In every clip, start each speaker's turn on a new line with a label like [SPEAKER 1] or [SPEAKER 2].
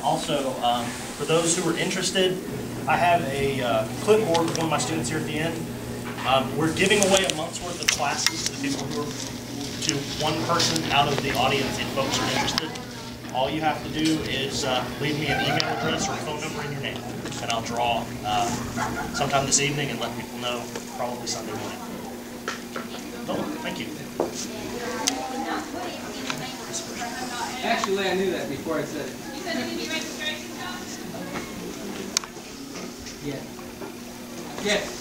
[SPEAKER 1] Also, for those who are interested, I have a clipboard with one of my students here at the end. We're giving away a month's worth of classes to the people who are, to one person out of the audience if folks are interested. All you have to do is leave me an email address or a phone number and your name, and I'll draw sometime this evening and let people know, probably Sunday morning. Oh, thank you.
[SPEAKER 2] Actually, I knew that before I said it.
[SPEAKER 3] You said you need registration, John?
[SPEAKER 2] Yeah. Yes.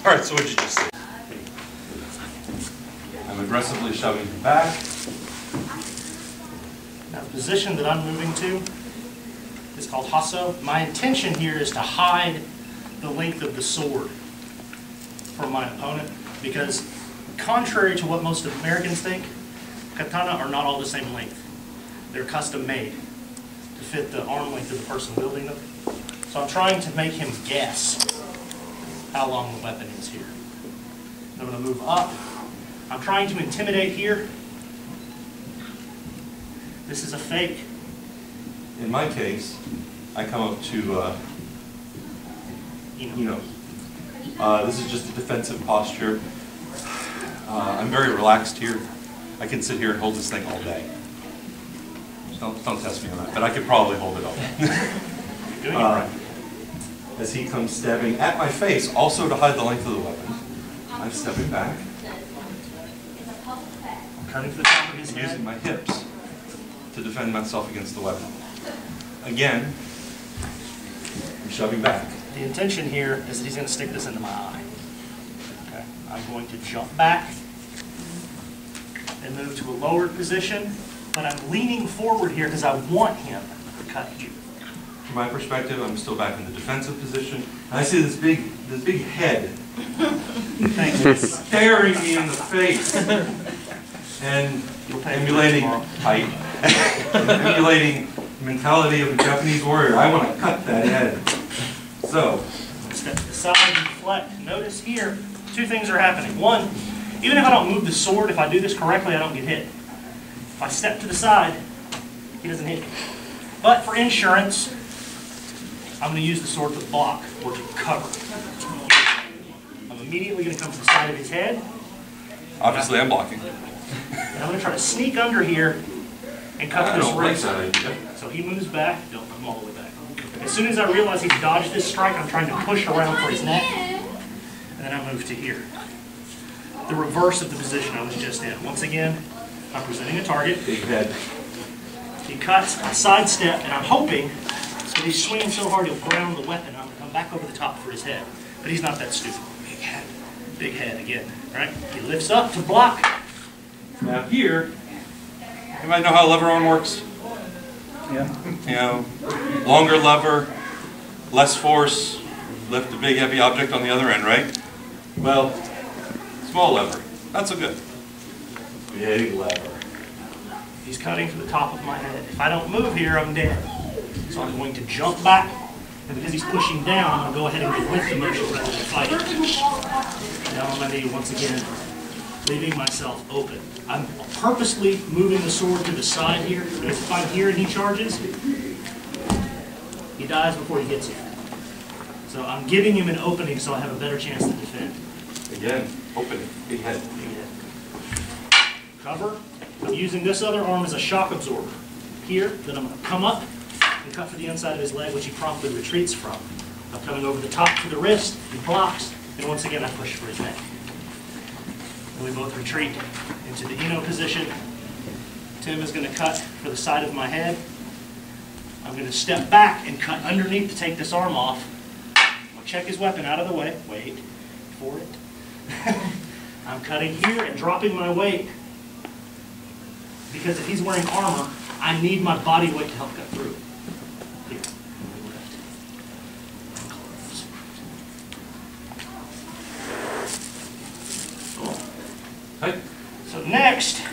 [SPEAKER 4] All right, so what did you just say? I'm aggressively shoving him back.
[SPEAKER 1] Now the position that I'm moving to is called Hasso. My intention here is to hide the length of the sword from my opponent, because contrary to what most Americans think, katana are not all the same length. They're custom made to fit the arm length of the person wielding them. So I'm trying to make him guess how long the weapon is here. I'm going to move up. I'm trying to intimidate here. This is a fake.
[SPEAKER 4] In my case, I come up to, this is just a defensive posture. I'm very relaxed here. I can sit here and hold this thing all day. Don't test me on that, but I could probably hold it all day.
[SPEAKER 1] You're doing it right.
[SPEAKER 4] As he comes stabbing at my face, also to hide the length of the weapon, I'm stepping back.
[SPEAKER 1] I'm cutting to the top of his head.
[SPEAKER 4] Using my hips to defend myself against the weapon. Again, I'm shoving back.
[SPEAKER 1] The intention here is that he's going to stick this into my eye. Okay. I'm going to jump back and move to a lowered position, but I'm leaning forward here because I want him to cut you.
[SPEAKER 4] From my perspective, I'm still back in the defensive position. And I see this big head staring me in the face and emulating height, emulating the mentality of a Japanese warrior. I want to cut that head. So,
[SPEAKER 1] step to the side and deflect. Notice here, two things are happening. One, even if I don't move the sword, if I do this correctly, I don't get hit. If I step to the side, he doesn't hit me. But for insurance, I'm going to use the sword to block or to cover. I'm immediately going to come to the side of his head.
[SPEAKER 4] Obviously, I'm blocking.
[SPEAKER 1] And I'm going to try to sneak under here and cut this wrist. So he moves back. Don't come all the way back. As soon as I realize he's dodged this strike, I'm trying to push around for his neck. And then I move to here. The reverse of the position I was just in. Once again, I'm presenting a target.
[SPEAKER 4] Big head.
[SPEAKER 1] He cuts, I sidestep, and I'm hoping that he's swinging so hard he'll ground the weapon. I'm going to come back over the top for his head. But he's not that stupid. Big head. Big head again. Right? He lifts up to block.
[SPEAKER 4] Now here, you might know how a lever arm works.
[SPEAKER 1] Yeah.
[SPEAKER 4] You know, longer lever, less force, lift a big heavy object on the other end, right? Well, small lever, not so good. Big lever.
[SPEAKER 1] He's cutting to the top of my head. If I don't move here, I'm dead. So I'm going to jump back, and because he's pushing down, I'm going to go ahead and go with the motion rather than fighting. Down on my knee once again, leaving myself open. I'm purposely moving the sword to the side here, because if I'm here and he charges, he dies before he gets here. So I'm giving him an opening so I have a better chance to defend.
[SPEAKER 4] Again, opening, big head.
[SPEAKER 1] Big head. Cover. I'm using this other arm as a shock absorber. Here, then I'm going to come up and cut for the inside of his leg, which he promptly retreats from. I'm coming over the top to the wrist, he blocks, and once again I push for his neck. And we both retreat into the Eno position. Tim is going to cut for the side of my head. I'm going to step back and cut underneath to take this arm off. I'm check his weapon out of the way. Wait for it. I'm cutting here and dropping my weight because if he's wearing armor, I need my body weight to help cut through. Here. Lift. And close.
[SPEAKER 4] Hi.
[SPEAKER 1] So next,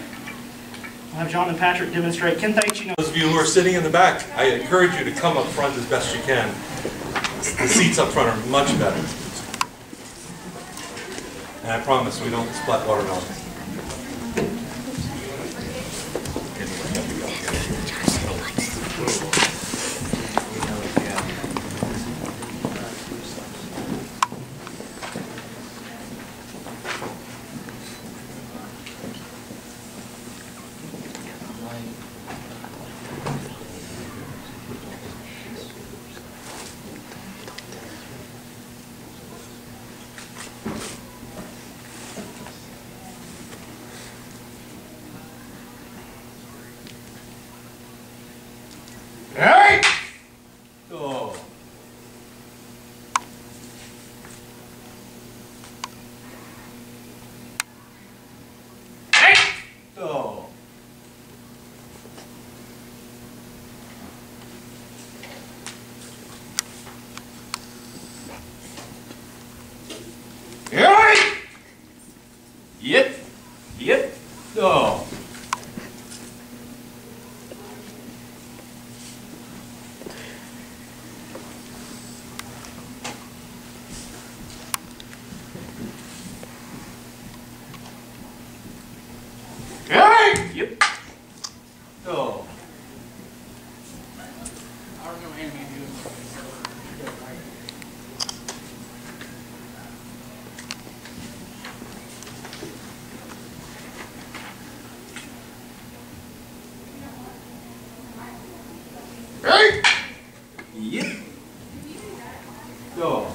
[SPEAKER 1] we'll have John and Patrick demonstrate Kentaichi no.
[SPEAKER 4] Those of you who are sitting in the back, I encourage you to come up front as best you can. The seats up front are much better. And I promise we don't splat watermelon.
[SPEAKER 1] Hey!
[SPEAKER 4] Oh.
[SPEAKER 1] Hey!
[SPEAKER 4] Oh.
[SPEAKER 1] Hey!
[SPEAKER 4] Yep. Yep. Oh.
[SPEAKER 1] Hey!
[SPEAKER 4] Yep. Oh.
[SPEAKER 2] I don't know anything to do with
[SPEAKER 1] Hey!
[SPEAKER 4] Yep. Oh.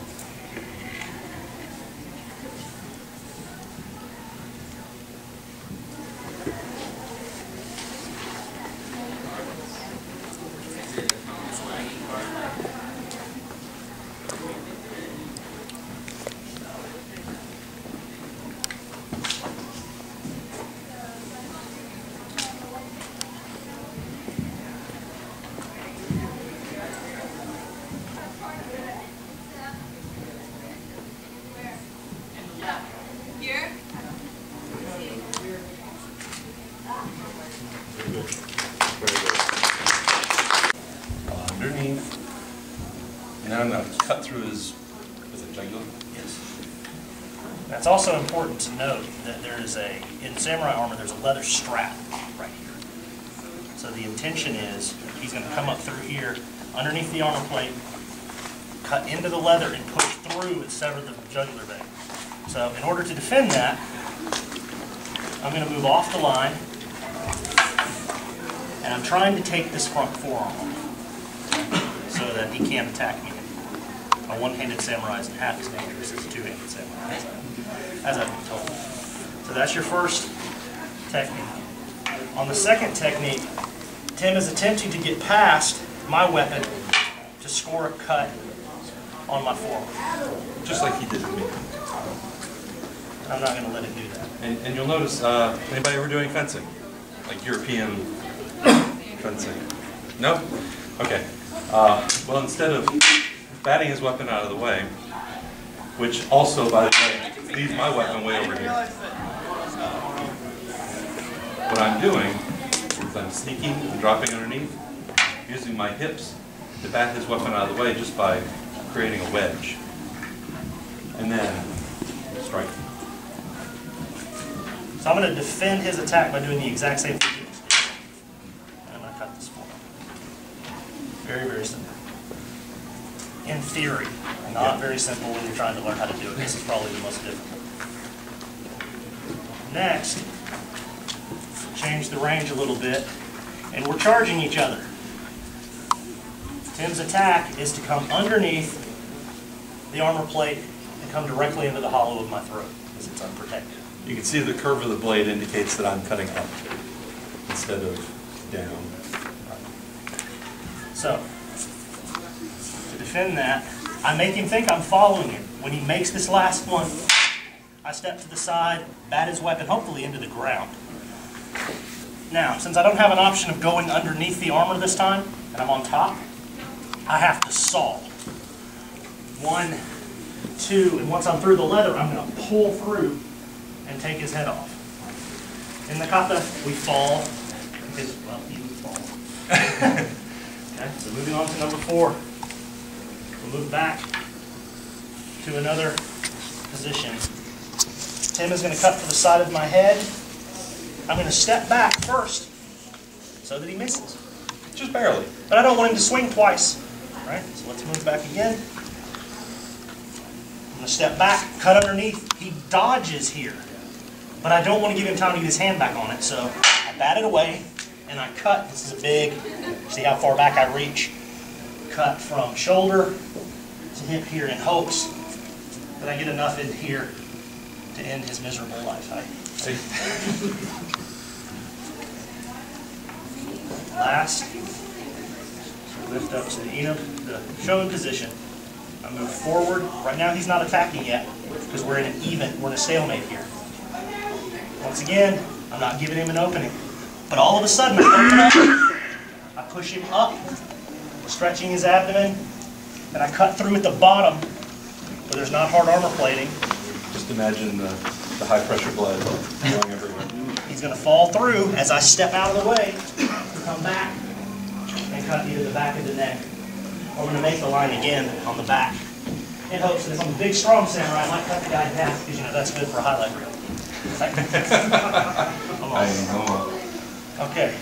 [SPEAKER 3] Here?
[SPEAKER 4] Underneath. And I'm going to cut through his, is it jugular?
[SPEAKER 1] Yes. That's also important to note that there is in samurai armor, there's a leather strap right here. So the intention is he's going to come up through here, underneath the armor plate, cut into the leather and push through and sever the jugular vein. So in order to defend that, I'm going to move off the line, and I'm trying to take this front forearm off so that he can't attack me. A one-handed samurai isn't half as dangerous as a two-handed samurai, as I've been told. So that's your first technique. On the second technique, Tim is attempting to get past my weapon to score a cut on my forearm.
[SPEAKER 4] Just like he did to me.
[SPEAKER 1] I'm not going to let him do that.
[SPEAKER 4] And you'll notice, anybody ever doing fencing? Like European fencing? No? Okay. Well, instead of batting his weapon out of the way, which also, by the way, leaves my weapon way over here. What I'm doing is I'm sneaking and dropping underneath, using my hips to bat his weapon out of the way just by creating a wedge. And then strike.
[SPEAKER 1] So I'm going to defend his attack by doing the exact same thing he just did. And I'm going to cut this forearm. Very, very simple. In theory, not very simple when you're trying to learn how to do it. This is probably the most difficult. Next, change the range a little bit, and we're charging each other. Tim's attack is to come underneath the armor plate and come directly into the hollow of my throat, because it's unprotected.
[SPEAKER 4] You can see the curve of the blade indicates that I'm cutting up instead of down.
[SPEAKER 1] So, to defend that, I make him think I'm following him. When he makes this last one, I step to the side, bat his weapon hopefully into the ground. Now, since I don't have an option of going underneath the armor this time, and I'm on top, I have to saw. 1, 2, and once I'm through the leather, I'm going to pull through and take his head off. In the kata, we fall, because, well, he would fall. Okay, so moving on to number 4. We'll move back to another position. Tim is going to cut to the side of my head. I'm going to step back first so that he misses.
[SPEAKER 4] Just barely.
[SPEAKER 1] But I don't want him to swing twice. All right, so let's move back again. I'm going to step back, cut underneath. He dodges here. But I don't want to give him time to get his hand back on it. So I bat it away and I cut. This is a big, see how far back I reach. Cut from shoulder to hip here in hopes that I get enough in here to end his miserable life. Last, lift up to the shown position. I move forward. Right now he's not attacking yet because we're in a stalemate here. Once again, I'm not giving him an opening. But all of a sudden, I push him up, stretching his abdomen, and I cut through at the bottom where there's not hard armor plating.
[SPEAKER 4] Just imagine the high pressure blood going everywhere.
[SPEAKER 1] He's going to fall through as I step out of the way, come back, and cut either the back of the neck. Or I'm going to make the line again on the back. In hopes that if I'm a big, strong samurai, I might cut the guy in half because, you know, that's good for a highlight reel.
[SPEAKER 4] I know.
[SPEAKER 1] Okay.